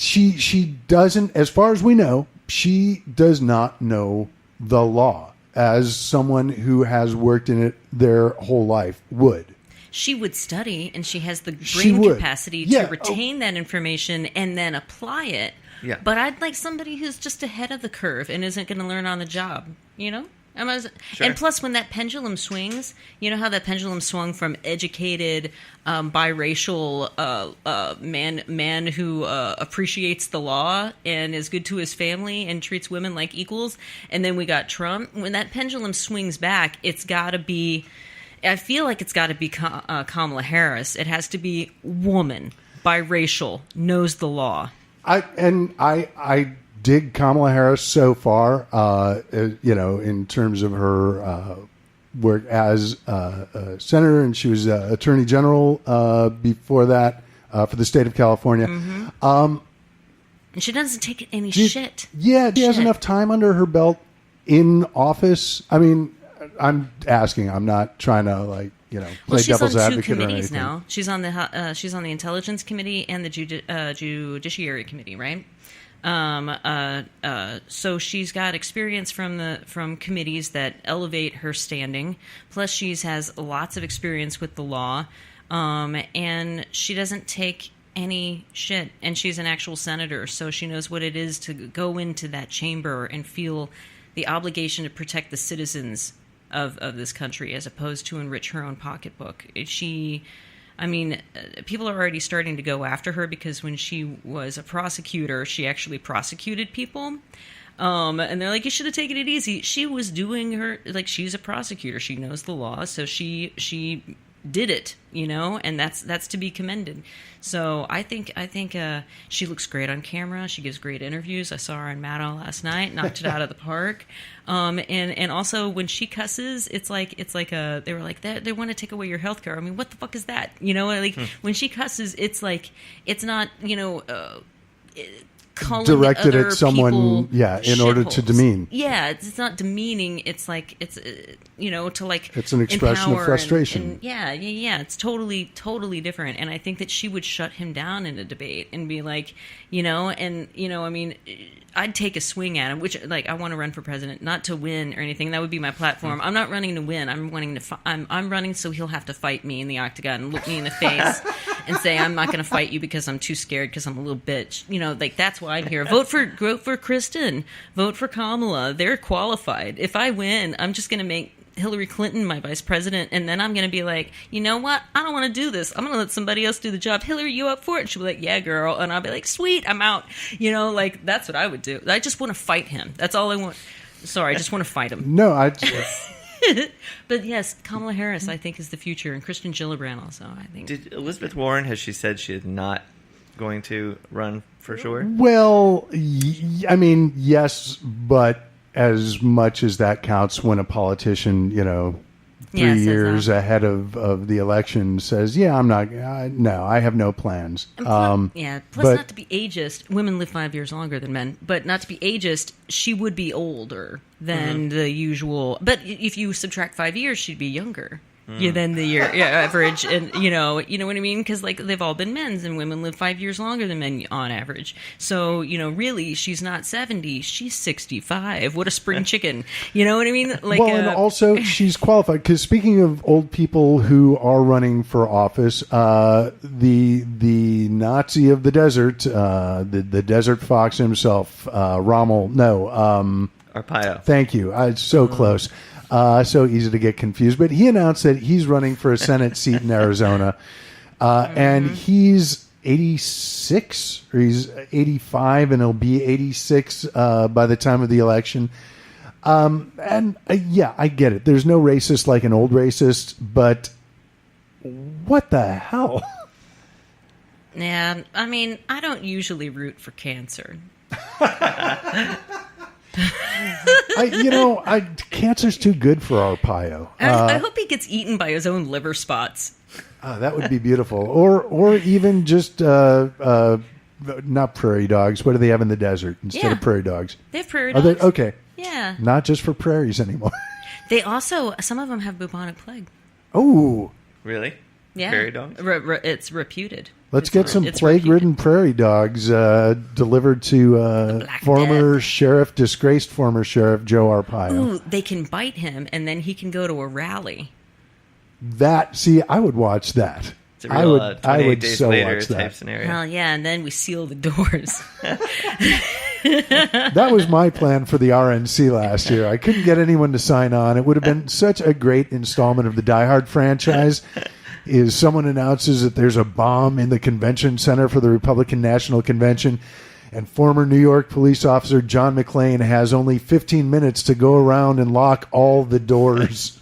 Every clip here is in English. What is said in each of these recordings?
she doesn't, as far as we know, she does not know the law as someone who has worked in it their whole life would. She would study, and she has the brain capacity to retain that information and then apply it. Yeah. But I'd like somebody who's just ahead of the curve and isn't going to learn on the job, you know? Sure. And plus, when that pendulum swings, you know how that pendulum swung from educated, biracial man who appreciates the law and is good to his family and treats women like equals, and then we got Trump. When that pendulum swings back, it's got to be. I feel like it's got to be Kamala Harris. It has to be woman, biracial, knows the law. I dig Kamala Harris so far, in terms of her work as a senator, and she was attorney general before that for the state of California. Mm-hmm. And she doesn't take any shit. Yeah, she has enough time under her belt in office. I mean, I'm asking. I'm not trying to play devil's advocate or anything. She's on two committees now. She's on the Intelligence Committee and the Judiciary Committee, right? So she's got experience from committees that elevate her standing. Plus, she has lots of experience with the law, and she doesn't take any shit. And she's an actual senator, so she knows what it is to go into that chamber and feel the obligation to protect the citizens of this country, as opposed to enrich her own pocketbook. People are already starting to go after her because when she was a prosecutor, she actually prosecuted people. And they're like, you should have taken it easy. She was doing she's a prosecutor. She knows the law. So she did it, and that's to be commended. So I think she looks great on camera. She gives great interviews. I saw her on Maddow last night, knocked it out of the park. And also when she cusses, it's like they were like they want to take away your health care. I mean, what the fuck is that? When she cusses, it's like it's not directed at someone, in order to demean. Yeah, it's not demeaning. It's like it's it's an expression of frustration. And it's totally different. And I think that she would shut him down in a debate and be like, I'd take a swing at him. Which I want to run for president, not to win or anything. That would be my platform. I'm not running to win. I'm running so he'll have to fight me in the octagon and look me in the face and say I'm not going to fight you because I'm too scared because I'm a little bitch. That's why I'm here. Vote for Kristen. Vote for Kamala. They're qualified. If I win, I'm just going to make Hillary Clinton my vice president, and then I'm going to be like, you know what? I don't want to do this. I'm going to let somebody else do the job. Hillary, you up for it? And she'll be like, yeah, girl. And I'll be like, sweet, I'm out. That's what I would do. I just want to fight him. That's all I want. Sorry, I just want to fight him. No, But yes, Kamala Harris, I think, is the future, and Kristen Gillibrand also, I think. Did Elizabeth Warren, has she said she is not going to run for sure? Well, yes, but as much as that counts when a politician, 3 years ahead of the election says, I'm not, no, I have no plans. Plus, not to be ageist, women live 5 years longer than men, but not to be ageist, she would be older than the usual. But if you subtract 5 years, she'd be younger. Than the year average, and you know what I mean, because they've all been men's, and women live 5 years longer than men on average. So really, she's not 70; she's 65. What a spring chicken! You know what I mean? And also she's qualified. Because speaking of old people who are running for office, the Nazi of the desert, the desert fox himself, Rommel. No, Arpaio. Thank you. It's so close. So easy to get confused. But he announced that he's running for a Senate seat in Arizona. And he's 86 or he's 85 and he'll be 86 by the time of the election. I get it. There's no racist like an old racist, but what the hell? Yeah, I don't usually root for cancer. Cancer's too good for Arpaio. I hope he gets eaten by his own liver spots. That would be beautiful. Or even just not prairie dogs. What do they have in the desert instead of prairie dogs? They have prairie dogs. Are they? Okay. Yeah. Not just for prairies anymore. They also, some of them have bubonic plague. Oh. Really? Yeah. Prairie dogs? It's reputed. Let's get some plague-ridden prairie dogs delivered to disgraced former Sheriff Joe Arpaio. Ooh, they can bite him, and then he can go to a rally. I would watch that. It's a real, I would days so later watch type that. scenario. Hell yeah, and then we seal the doors. That was my plan for the RNC last year. I couldn't get anyone to sign on. It would have been such a great installment of the Die Hard franchise. Is someone announces that there's a bomb in the convention center for the Republican National Convention, and former New York police officer John McClane has only 15 minutes to go around and lock all the doors.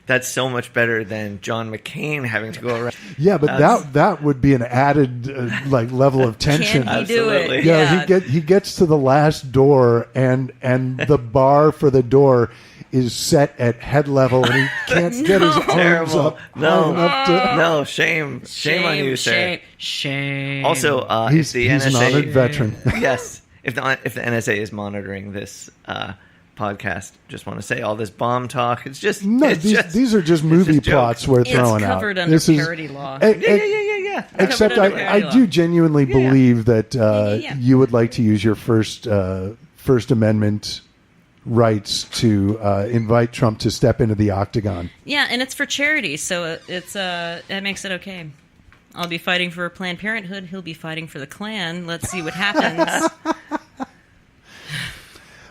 That's so much better than John McCain having to go around. Yeah, but that would be an added level of tension. Can he do it? Absolutely. Yeah, he gets to the last door, and the bar for the door is set at head level, and he can't get his arms Terrible. up high enough to... No, shame on you, sir. Shame. Also, He's if the an honored NSA, veteran. yes, if the NSA is monitoring this podcast, just want to say all this bomb talk. It's just these are just movie just plots we're throwing out. It's covered under parody law. Yeah. Except I do genuinely believe that you would like to use your First Amendment rights to invite Trump to step into the octagon. Yeah, and it's for charity, so that makes it okay. I'll be fighting for Planned Parenthood. He'll be fighting for the Klan. Let's see what happens.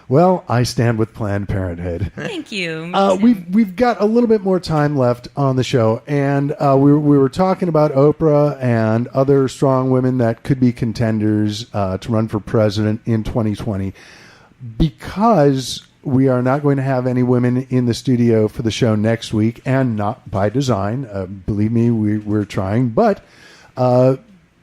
Well, I stand with Planned Parenthood. Thank you. We've got a little bit more time left on the show, and we were talking about Oprah and other strong women that could be contenders to run for president in 2020. Because we are not going to have any women in the studio for the show next week, and not by design. Believe me, we're trying, but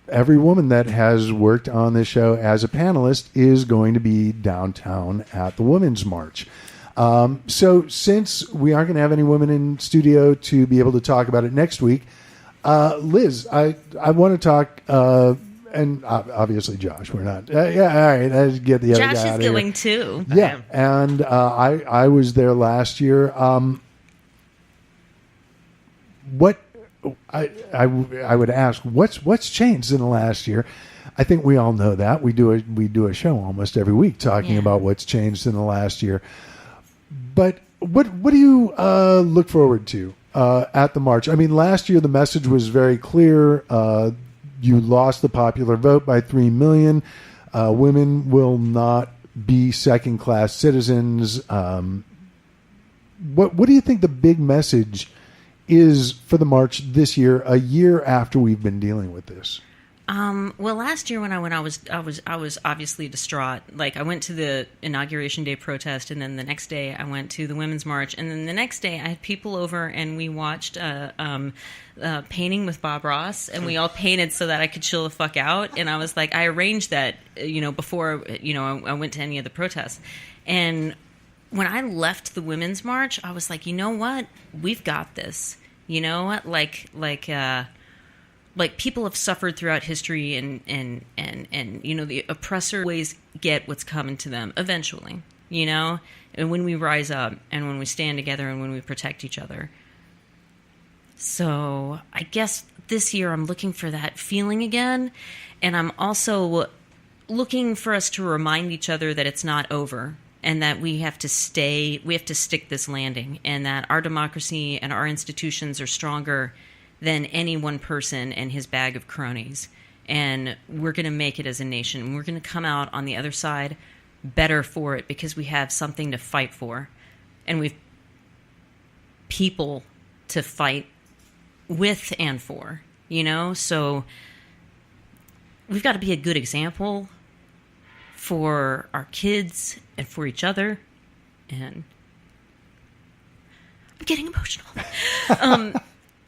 every woman that has worked on this show as a panelist is going to be downtown at the Women's March. So since we aren't going to have any women in studio to be able to talk about it next week, Liz, I want to talk, and obviously Josh, we're not. All right, let's get the other guy out of here. Josh is going too. Yeah, and I was there last year. What I would ask, what's changed in the last year? I think we all know that we do a show almost every week talking about what's changed in the last year. But what do you look forward to at the march? I mean, last year the message was very clear. You lost the popular vote by 3 million. Women will not be second-class citizens. What do you think the big message is for the march this year, a year after we've been dealing with this? Well, last year when I went, I was obviously distraught. Like, I went to the Inauguration Day protest, and then the next day I went to the Women's March, and then the next day I had people over and we watched painting with Bob Ross, and we all painted so that I could chill the fuck out. And I was like, I arranged that, before, I went to any of the protests. And when I left the Women's March, I was like, you know what? We've got this. You know what? Like people have suffered throughout history, and the oppressor always get what's coming to them eventually, and when we rise up and when we stand together and when we protect each other. So I guess this year I'm looking for that feeling again, and I'm also looking for us to remind each other that it's not over, and that we have to stick this landing, and that our democracy and our institutions are stronger than any one person and his bag of cronies. And we're going to make it as a nation. We're going to come out on the other side better for it because we have something to fight for. And we've people to fight with and for, So we've got to be a good example for our kids and for each other. And I'm getting emotional.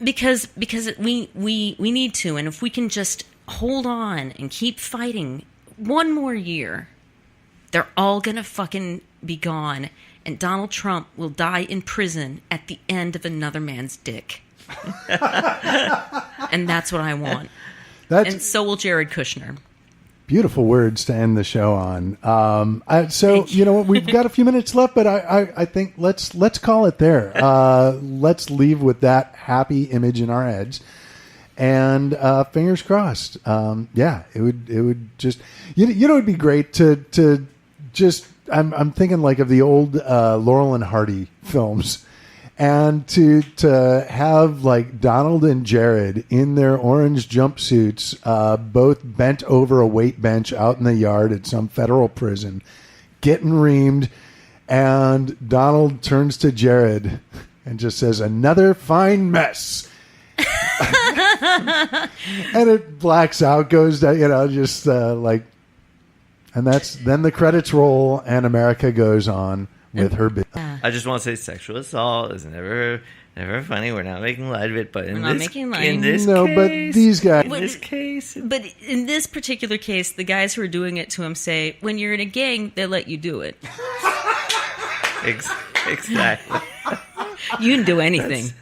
Because we need to, and if we can just hold on and keep fighting one more year, they're all gonna fucking be gone, and Donald Trump will die in prison at the end of another man's dick. And that's what I want. And so will Jared Kushner. Beautiful words to end the show on. So you know what? We've got a few minutes left, but I think let's call it there. Let's leave with that happy image in our heads, And fingers crossed. Yeah, it would just it'd be great to just. I'm thinking like of the old Laurel and Hardy films, and to have like Donald and Jared in their orange jumpsuits, both bent over a weight bench out in the yard at some federal prison, getting reamed, and Donald turns to Jared and just says, "Another fine mess." And it blacks out, goes down, just like, and then the credits roll and America goes on with her business. I just want to say sexual assault is never funny. We're not making light of it, but in this case, but these guys, in this case, but in this particular case, the guys who are doing it to him say, when you're in a gang, they let you do it. Exactly. You can do anything.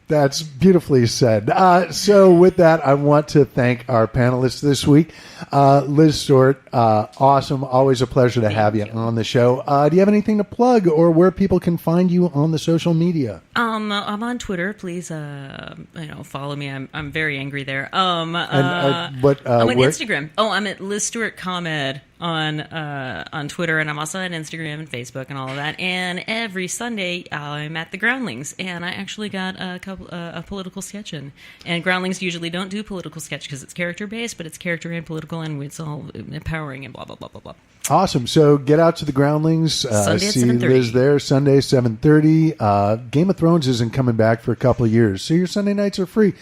That's beautifully said. So with that, I want to thank our panelists this week. Liz Stewart, awesome. Always a pleasure to have you on the show. Do you have anything to plug or where people can find you on the social media? I'm on Twitter. Please, follow me. I'm very angry there. I'm on Instagram. Oh, I'm at Liz Stewart ComEd on Twitter, and I'm also on Instagram and Facebook and all of that. And every Sunday, I'm at the Groundlings, and I actually got a political sketch in. And Groundlings usually don't do political sketch because it's character based, but it's character and political, and it's all empowering and blah blah blah blah blah. Awesome. So get out to the Groundlings. Sunday at see 7:30. Liz there. Sunday 7:30. Game of Thrones isn't coming back for a couple of years, so your Sunday nights are free.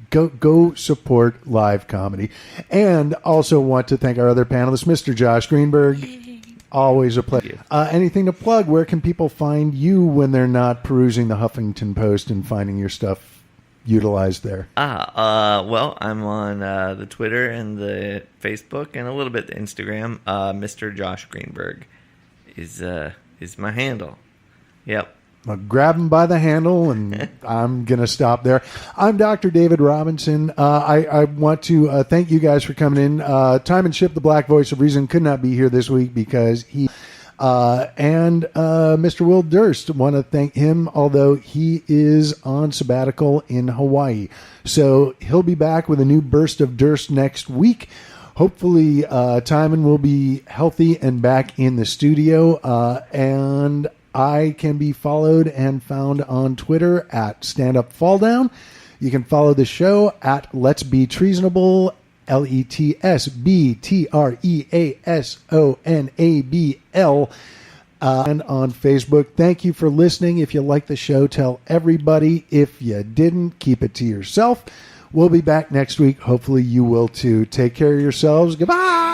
Go support live comedy. And also want to thank our other panelists, Mr. Josh Greenberg. Always a pleasure. Anything to plug? Where can people find you when they're not perusing the Huffington Post and finding your stuff utilized there? Well, I'm on the Twitter and the Facebook and a little bit the Instagram. Mr. Josh Greenberg is my handle. Yep. I'll grab him by the handle, and I'm going to stop there. I'm Dr. David Robinson. I want to thank you guys for coming in. Time and Ship, the Black Voice of Reason, could not be here this week because he and Mr. Will Durst, want to thank him, although he is on sabbatical in Hawaii. So he'll be back with a new burst of Durst next week. Hopefully, Timon will be healthy and back in the studio, and I can be followed and found on Twitter at StandUpFallDown. You can follow the show at Let's Be Treasonable, LetsBeTreasonabl, and on Facebook. Thank you for listening. If you like the show, tell everybody. If you didn't, keep it to yourself. We'll be back next week. Hopefully you will too. Take care of yourselves. Goodbye.